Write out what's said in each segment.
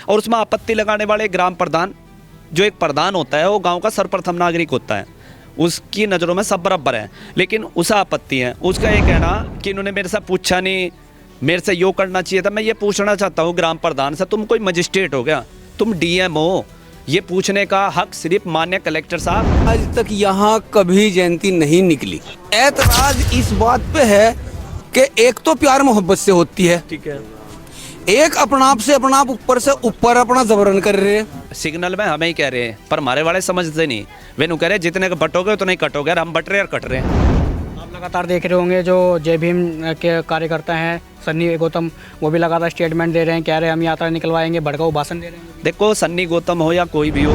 और उसमें आपत्ति लगाने वाले ग्राम प्रधान, जो एक प्रधान होता है वो गांव का सर्वप्रथम नागरिक होता है, उसकी नज़रों में सब बराबर है। लेकिन उसे आपत्ति है, उसका ये कहना कि इन्होंने मेरे से पूछा नहीं, मेरे से यो करना चाहिए था। मैं ये पूछना चाहता हूँ ग्राम प्रधान से, तुम कोई मजिस्ट्रेट हो गया, तुम डीएम हो, ये पूछने का हक सिर्फ माननीय कलेक्टर साहब। आज तक यहाँ कभी जयंती नहीं निकली। ऐतराज इस बात पे है कि एक तो प्यार मोहब्बत से होती है, ठीक है, एक अपना आप से अपना आप ऊपर से ऊपर अपना जबरन कर रहे हैं। सिग्नल में हमें ही कह रहे हैं, पर हमारे वाले समझते नहीं। वे नु कह रहे जितने का बटोगे उतने ही कटोगे, और हम बट रहे और कट रहे हैं। आप लगातार देख रहे होंगे जो जय भीम के कार्यकर्ता हैं सन्नी गौतम, वो भी लगातार स्टेटमेंट दे रहे हैं, कह रहे हैं हम यात्रा निकलवाएंगे, भड़काऊ भाषण दे रहे हैं। देखो सन्नी गौतम हो या कोई भी हो,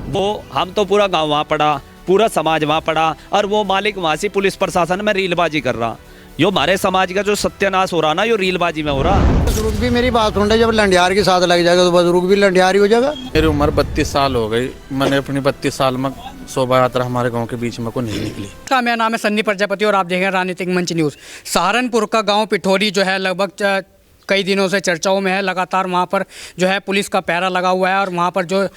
वो हम तो पूरा गांव वहाँ पड़ा, पूरा समाज वहाँ पड़ा, और वो मालिक वहाँ से पुलिस प्रशासन में रीलबाजी कर रहा। यो हमारे समाज का जो सत्यानाश हो रहा ना, यो रीलबाजी में हो रहा। बुजुर्ग भी मेरी बात सुन रहे, जब लंडियार के साथ लग जाएगा तो बुजुर्ग भी लंडियार ही हो जाएगा। मेरी उम्र 32 साल हो गई, मैंने अपनी 32 साल में शोभा यात्रा हमारे गांव के बीच में को नहीं निकली। मेरा नाम है सन्नी प्रजापति और आप देख रहे हैं राजनीतिक मंच न्यूज़। सहारनपुर का गांव पिठोरी जो है लगभग कई दिनों से चर्चाओं में है। लगातार वहां पर जो है पुलिस का पहरा लगा हुआ है, और वहां पर जो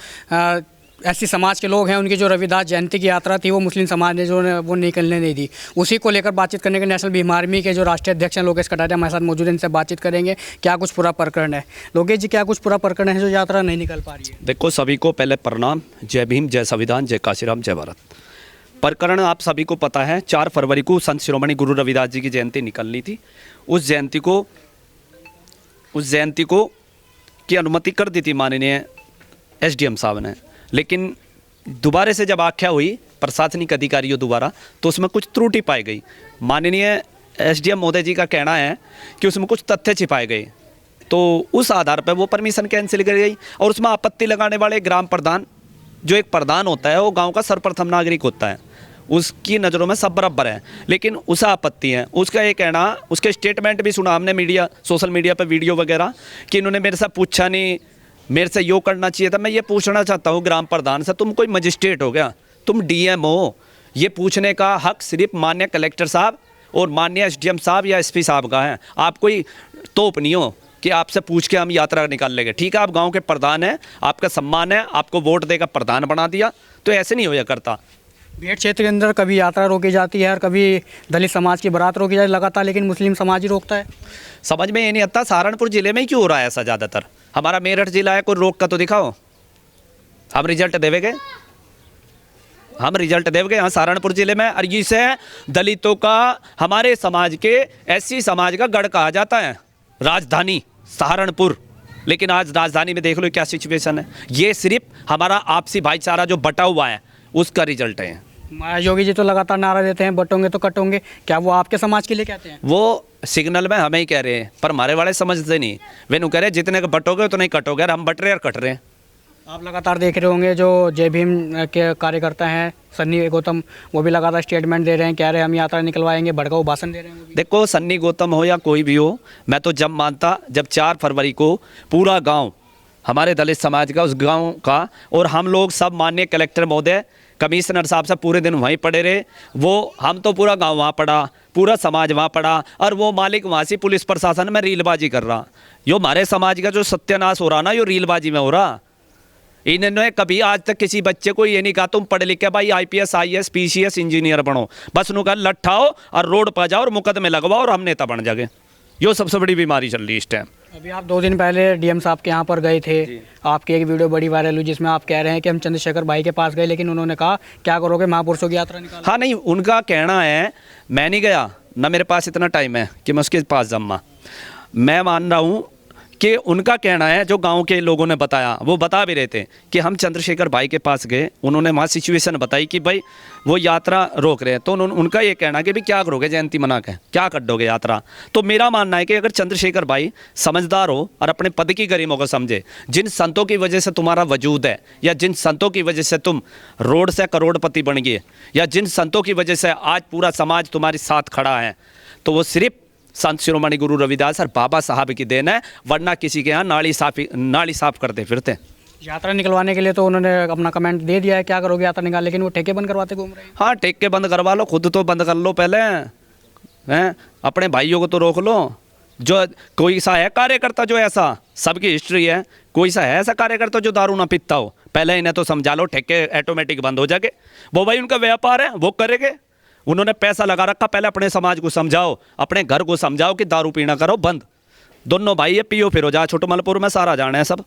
ऐसी समाज के लोग हैं, उनकी जो रविदास जयंती की यात्रा थी वो मुस्लिम समाज ने जो वो निकलने नहीं दी। उसी को लेकर बातचीत करने के नेशनल भीम आर्मी के जो राष्ट्रीय अध्यक्ष हैं लोकेश कटारिया हमारे साथ मौजूद हैं, इनसे बातचीत करेंगे क्या कुछ पूरा प्रकरण है। लोकेश जी, क्या कुछ पूरा प्रकरण है जो यात्रा नहीं निकल पा रही है? देखो सभी को पहले प्रणाम, जय भीम, जय संविधान, जय काशीराम, जय भारत। प्रकरण आप सभी को पता है, 4 फरवरी को संत शिरोमणि गुरु रविदास जी की जयंती निकलनी थी। उस जयंती को की अनुमति कर दी थी माननीय एसडीएम साहब ने, लेकिन दोबारा से जब आख्या हुई प्रशासनिक अधिकारियों द्वारा तो उसमें कुछ त्रुटि पाई गई। माननीय एसडीएम महोदय जी का कहना है कि उसमें कुछ तथ्य छिपाए गए, तो उस आधार पर वो परमिशन कैंसिल कर गई। और उसमें आपत्ति लगाने वाले ग्राम प्रधान, जो एक प्रधान होता है वो गांव का सर्वप्रथम नागरिक होता है, उसकी नज़रों में सब बराबर है। लेकिन उसे आपत्ति है, उसका ये कहना, उसके स्टेटमेंट भी सुना हमने मीडिया, सोशल मीडिया पर वीडियो वगैरह, कि इन्होंने मेरे से पूछा नहीं, मेरे से यो करना चाहिए था। मैं ये पूछना चाहता हूँ ग्राम प्रधान से, तुम कोई मजिस्ट्रेट हो गया, तुम डीएम हो, ये पूछने का हक सिर्फ माननीय कलेक्टर साहब और माननीय एसडीएम साहब या एसपी साहब का है। आप कोई तोप नहीं हो कि आपसे पूछ के हम यात्रा निकाल लेंगे। ठीक है, आप गांव के प्रधान हैं, आपका सम्मान है, आपको वोट देकर प्रधान बना दिया, तो ऐसे नहीं होया करता। भेड़ क्षेत्र के अंदर कभी यात्रा रोकी जाती है और कभी दलित समाज की बारात रोकी जाती है लगातार, लेकिन मुस्लिम समाज ही रोकता है। समझ में ये नहीं आता सहारनपुर जिले में ही क्यों हो रहा है ऐसा ज़्यादातर। हमारा मेरठ जिला है, कोई रोक का तो दिखाओ, हम रिजल्ट देवेंगे, हम रिजल्ट देवेंगे यहाँ सहारनपुर जिले में। और इसे दलितों का, हमारे समाज के, एससी समाज का गढ़ कहा जाता है, राजधानी सहारनपुर। लेकिन आज राजधानी में देख लो क्या सिचुएशन है। ये सिर्फ हमारा आपसी भाईचारा जो बटा हुआ है उसका रिजल्ट है। योगी जी तो लगातार नारा देते हैं बटोंगे तो कटोंगे, क्या वो आपके समाज के लिए कहते हैं? वो सिग्नल में हमें ही कह रहे हैं, पर हमारे वाले समझते नहीं। वे नु कह रहे जितने का बटोगे उतने ही कटोगे, और हम बट रहे और कट रहे हैं। आप लगातार देख रहे होंगे जो जय भीम के कार्यकर्ता हैं सन्नी गौतम, वो भी लगातार स्टेटमेंट दे रहे हैं, कह रहे हैं हम यात्रा निकलवाएंगे, भड़काऊ भाषण दे रहे हैं। देखो सन्नी गौतम हो या कोई भी हो, मैं तो जब मानता जब 4 फरवरी को पूरा गांव हमारे दलित समाज का, उस गांव का, और हम लोग सब माननीय कलेक्टर महोदय, कमिश्नर साहब से पूरे दिन वहीं पड़े रहे। वो हम तो पूरा गांव वहाँ पड़ा, पूरा समाज वहाँ पड़ा, और वो मालिक वहाँ से पुलिस प्रशासन में रीलबाजी कर रहा। यो हमारे समाज का जो सत्यानाश हो रहा ना, यो रीलबाजी में हो रहा। इन्होंने कभी आज तक किसी बच्चे को ये नहीं कहा तुम पढ़ लिख के भाई IPS IAS PCS इंजीनियर बनो, बस उन्होंने कहा लट्ठाओ और रोड पर जाओ और मुकदमे लगवाओ और हम नेता बन जागे। यो सबसे बड़ी बीमारी चल रही है इस टाइम। अभी आप 2 दिन पहले डीएम साहब के यहाँ पर गए थे, आपकी एक वीडियो बड़ी वायरल हुई जिसमें आप कह रहे हैं कि हम चंद्रशेखर भाई के पास गए, लेकिन उन्होंने कहा क्या करोगे, महापुरुषों की यात्रा निकाल। हाँ नहीं, उनका कहना है, मैं नहीं गया ना, मेरे पास इतना टाइम है कि मैं उसके पास जम्मा। मैं मान रहा हूँ कि उनका कहना है, जो गांव के लोगों ने बताया, वो बता भी रहे थे कि हम चंद्रशेखर भाई के पास गए, उन्होंने वहाँ सिचुएशन बताई कि भाई वो यात्रा रोक रहे हैं। तो उनका ये कहना कि भाई क्या करोगे जयंती मना के, क्या कर दोगे यात्रा। तो मेरा मानना है कि अगर चंद्रशेखर भाई समझदार हो और अपने पद की गरिमा को समझे, जिन संतों की वजह से तुम्हारा वजूद है, या जिन संतों की वजह से तुम रोड से करोड़पति बन गए, या जिन संतों की वजह से आज पूरा समाज तुम्हारे साथ खड़ा है, तो वो सिर्फ संत शिरोमणि गुरु रविदास और बाबा साहब की देन है, वरना किसी के यहाँ नाली साफ करते फिरते। यात्रा निकलवाने के लिए तो उन्होंने अपना कमेंट दे दिया है, क्या करोगे यात्रा निकाल, लेकिन वो ठेके बंद करवाते घूम रहे हैं। हाँ, ठेके बंद करवा लो, खुद तो बंद कर लो पहले, हैं अपने भाइयों को तो रोक लो। जो कोई सा है कार्यकर्ता जो ऐसा, सबकी हिस्ट्री है, कोई सा है ऐसा कार्यकर्ता जो दारू ना पीता हो? पहले इन्हें तो समझा लो, ठेके ऑटोमेटिक बंद हो जाएंगे। वो भाई उनका व्यापार है, वो करेंगे, उन्होंने पैसा लगा रखा। पहले अपने समाज को समझाओ, अपने घर को समझाओ कि दारू पीना करो बंद। दोनों भाई ये पियो फिर हो जा, छोटमलपुर में सारा जाना है सब।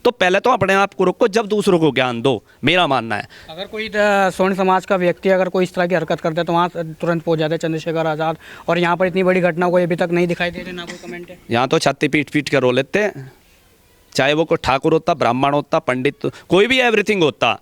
तो पहले तो अपने आप को रोको, जब दूसरों को ज्ञान दो, मेरा मानना है। अगर कोई स्वर्ण समाज का व्यक्ति अगर कोई इस तरह की हरकत करता है तो वहाँ तुरंत पहुँच जाते हैं चंद्रशेखर आज़ाद, और यहाँ पर इतनी बड़ी घटना कोई अभी तक नहीं दिखाई दे रही, ना कोई कमेंट है। यहाँ तो छाती पीट पीट के रो लेते हैं, चाहे वो कोई ठाकुर होता, ब्राह्मण होता, पंडित, कोई भी एवरीथिंग होता,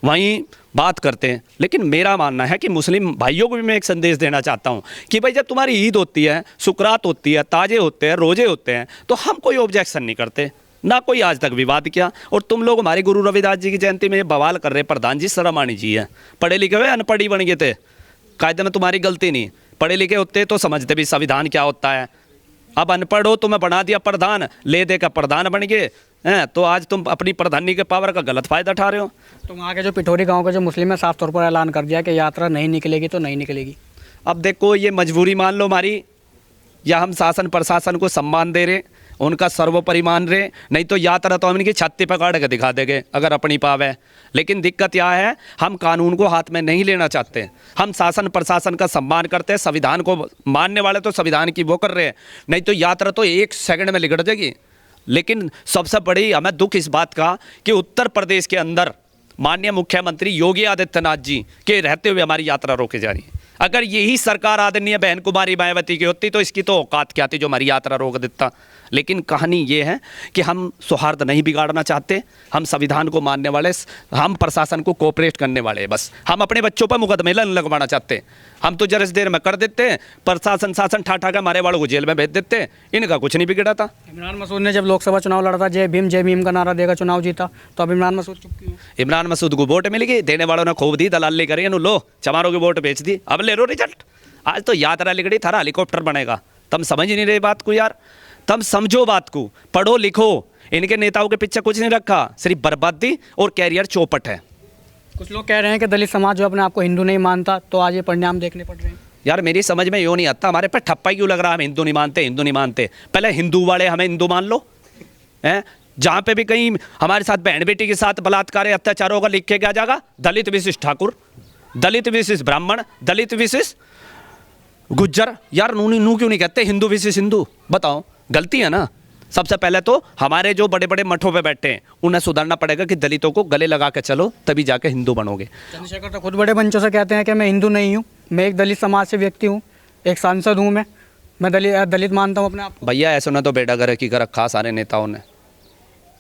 वहीं बात करते हैं। लेकिन मेरा मानना है कि मुस्लिम भाइयों को भी मैं एक संदेश देना चाहता हूं कि भाई जब तुम्हारी ईद होती है, सुकरात होती है, ताजे होते हैं, रोजे होते हैं, तो हम कोई ऑब्जेक्शन नहीं करते, ना कोई आज तक विवाद किया। और तुम लोग हमारे गुरु रविदास जी की जयंती में ये बवाल कर रहे, प्रधान जी शर्म आनी चाहिए। पढ़े लिखे हुए अनपढ़ी बन गए थे, कायदे में तुम्हारी गलती नहीं, पढ़े लिखे होते तो समझते भी संविधान क्या होता है। अब अनपढ़ हो, तुम्हें बना दिया प्रधान, ले दे का प्रधान बन गए हैं, तो आज तुम अपनी प्रधानी के पावर का गलत फायदा उठा रहे हो। तो वहाँ के जो पिठोरी गांव के जो मुस्लिम है साफ तौर पर ऐलान कर दिया कि यात्रा नहीं निकलेगी तो नहीं निकलेगी। अब देखो, ये मजबूरी मान लो हमारी, या हम शासन प्रशासन को सम्मान दे रहे, उनका सर्वोपरि मान रहे, नहीं तो यात्रा तो हम इनकी छाती पकड़ के दिखा देंगे अगर अपनी पाव है। लेकिन दिक्कत यह है, हम कानून को हाथ में नहीं लेना चाहते, हम शासन प्रशासन का सम्मान करते हैं, संविधान को मानने वाले तो संविधान की वो कर रहे हैं, नहीं तो यात्रा तो एक सेकंड में लिगड़ जाएगी। लेकिन सबसे बड़ी हमें दुख इस बात का कि उत्तर प्रदेश के अंदर माननीय मुख्यमंत्री योगी आदित्यनाथ जी के रहते हुए हमारी यात्रा रोके जा रही है। अगर यही सरकार आदरणीय बहन कुमारी मायावती की होती तो इसकी तो औकात क्या थी जो हमारी यात्रा रोक देता। लेकिन कहानी ये है कि हम सौहार्द नहीं बिगाड़ना चाहते, हम संविधान को मानने वाले, हम प्रशासन को कोऑपरेट करने वाले, बस हम अपने बच्चों पर मुकदमे नहीं लगवाना चाहते। हम तो जरा देर में कर देते हैं, प्रशासन शासन ठाठा के हमारे वालों को जेल में भेज देते हैं, इनका कुछ नहीं बिगड़ा था। इमरान मसूद ने जब लोकसभा चुनाव लड़ा था, जय भीम का नारा देकर चुनाव जीता, तो अब इमरान मसूद चुप क्यों? इमरान मसूद को वोट मिल गई, देने वालों ने खूब दी, दलाली करी, लो चमारों की वोट बेच दी, अब ले लो रिजल्ट। आज तो यात्रा लिगड़ी, थारा हेलीकॉप्टर बनेगा। तुम समझ ही नहीं रहे बात को यार, तुम समझो बात को, पढ़ो लिखो। इनके नेताओं के पीछे कुछ नहीं रखा, सिर्फ बर्बादी और कैरियर चौपट है। कुछ लोग कह रहे हैं कि दलित समाज जो अपने आप को हिंदू नहीं मानता, तो आज ये परिणाम देखने पड़ रहे हैं। यार मेरी समझ में यूँ नहीं आता, हमारे पे ठप्पा क्यों लग रहा है, हम हिंदू नहीं मानते, हिंदू नहीं मानते। पहले हिंदू वाले हमें हिंदू मान लो, हैं? जहाँ पे भी कहीं हमारे साथ बहन बेटी के साथ बलात्कार अत्याचार होगा, लिख के क्या जाएगा, दलित विशिष्ट ठाकुर, दलित विशिष्ट ब्राह्मण, दलित विशिष्ट गुज्जर। यार नू क्यों नहीं कहते हिंदू विशिष्ट हिंदू? बताओ, गलती है ना। सबसे पहले तो हमारे जो बड़े बड़े मठों पे बैठे हैं उन्हें सुधारना पड़ेगा कि दलितों को गले लगा के चलो, तभी जाके हिंदू बनोगे। चंद्रशेखर तो खुद बड़े मंचों से कहते हैं कि मैं हिंदू नहीं हूँ, मैं एक दलित समाज से व्यक्ति हूँ, एक सांसद हूँ, मैं दलित मानता हूँ अपने आप को। भैया ऐसा ना तो बेटा घर की कर रखा सारे नेताओं ने।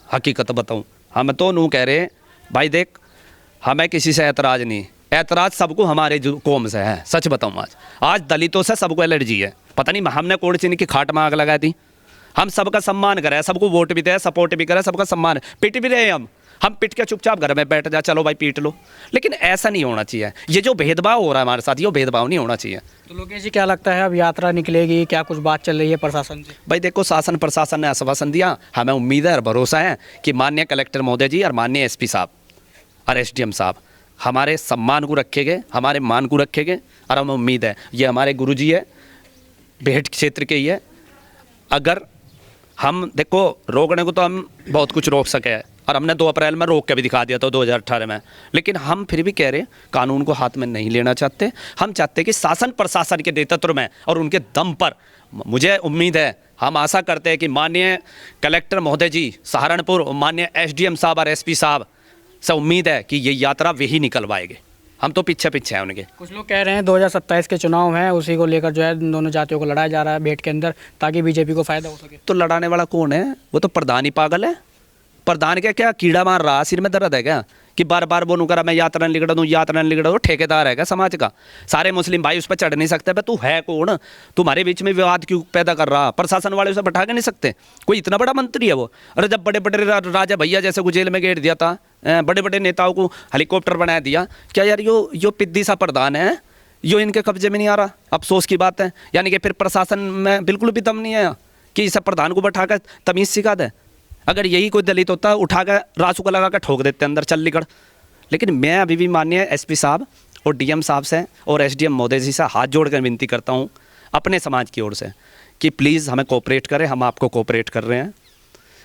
हकीकत बताऊँ, हम तो नू कह रहे भाई देख, हमें किसी से ऐतराज़ नहीं, ऐतराज़ सबको हमारे जो कौम से है। सच बताऊँ, आज दलितों से सबको एलर्जी है। पता नहीं हमने कौन सी इनकी खाट में आग लगाई थी। हम सबका सम्मान करें, सबको वोट भी दें, सपोर्ट भी करें, सबका सम्मान, पिट भी रहे हम पिट के चुपचाप घर में बैठ जा, चलो भाई पीट लो। लेकिन ऐसा नहीं होना चाहिए, ये जो भेदभाव हो रहा है हमारे साथ, ये भेदभाव नहीं होना चाहिए। तो लोकेश जी क्या लगता है, अब यात्रा निकलेगी, क्या कुछ बात चल रही है प्रशासन से? भाई देखो, शासन प्रशासन ने आश्वासन दिया, हमें उम्मीद है और भरोसा है कि माननीय कलेक्टर महोदय जी और माननीय एसपी साहब और एसडीएम साहब हमारे सम्मान को रखेंगे, हमारे मान को रखेंगे। और हमें उम्मीद है, ये हमारे गुरुजी है, बेहट क्षेत्र के ही है। अगर हम देखो, रोकने को तो हम बहुत कुछ रोक सके हैं, और हमने 2 अप्रैल में रोक के भी दिखा दिया था 2018 में। लेकिन हम फिर भी कह रहे हैं, कानून को हाथ में नहीं लेना चाहते। हम चाहते हैं कि शासन प्रशासन के नेतृत्व में और उनके दम पर, मुझे उम्मीद है, हम आशा करते हैं कि माननीय कलेक्टर महोदय जी सहारनपुर, माननीय एसडीएम साहब और एसपी साहब से उम्मीद है कि ये यात्रा वे ही निकलवाएंगे। हम तो पीछे हैं उनके। कुछ लोग कह रहे हैं 2027 के चुनाव हैं, उसी को लेकर जो है दोनों जातियों को लड़ाया जा रहा है भेंट के अंदर, ताकि बीजेपी को फायदा हो सके। तो लड़ाने वाला कौन है? वो तो प्रधान ही पागल है। प्रधान क्या कीड़ा मार रहा, सिर में दर्द है क्या कि बार बार बोलूँ करा मैं यात्रा नहीं लिगड़ा दूँ, यात्रा नहीं लिगड़ा दूँ? ठेकेदार है क्या समाज का? सारे मुस्लिम भाई उस पर चढ़ नहीं सकते। तू है कौन? तुम्हारे बीच में विवाद क्यों पैदा कर रहा? प्रशासन वाले उसे बैठा के नहीं सकते? कोई इतना बड़ा मंत्री है वो? अरे जब बड़े बड़े राजा भैया जैसे को जेल में घेर दिया था, बड़े बड़े नेताओं को हेलीकॉप्टर बना दिया, क्या यार यो पिद्दी सा प्रधान है, यो इनके कब्जे में नहीं आ रहा? अफसोस की बात है। यानी कि फिर प्रशासन में बिल्कुल भी दम नहीं आया कि इस प्रधान को बैठा कर तमीज़ सिखा दे। अगर यही कोई दलित होता, उठा कर रासू का लगा कर ठोक देते अंदर, चल निकल। लेकिन मैं अभी भी माननीय एसपी साहब और डीएम साहब से और एसडीएम महोदय जी से हाथ जोड़कर विनती करता हूँ अपने समाज की ओर से कि प्लीज़ हमें कोऑपरेट करें, हम आपको कोऑपरेट कर रहे हैं।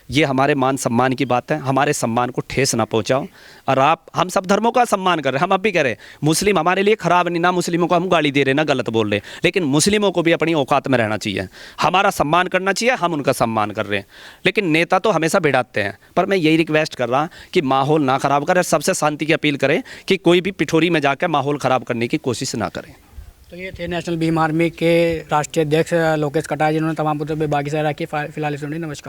ये हमारे मान सम्मान की बात है, हमारे सम्मान को ठेस ना पहुंचाओ। और आप, हम सब धर्मों का सम्मान कर रहे हैं, हम अब भी कह रहे हैं मुस्लिम हमारे लिए खराब नहीं, ना मुस्लिमों को हम गाली दे रहे ना गलत बोल रहे, लेकिन मुस्लिमों को भी अपनी औकात में रहना चाहिए, हमारा सम्मान करना चाहिए, हम उनका सम्मान कर रहे हैं। लेकिन नेता तो हमेशा भिड़ाते हैं, पर मैं यही रिक्वेस्ट कर रहा कि माहौल ना ख़राब करें, सबसे शांति की अपील करें कि कोई भी पिठोरी में जाकर माहौल ख़राब करने की कोशिश ना करें। तो ये थे नेशनल भीम आर्मी के राष्ट्रीय अध्यक्ष लोकेश कटारिया, जिन्होंने तमाम मुद्दों पर बाकी से रखी। फिलहाल इस नमस्कार।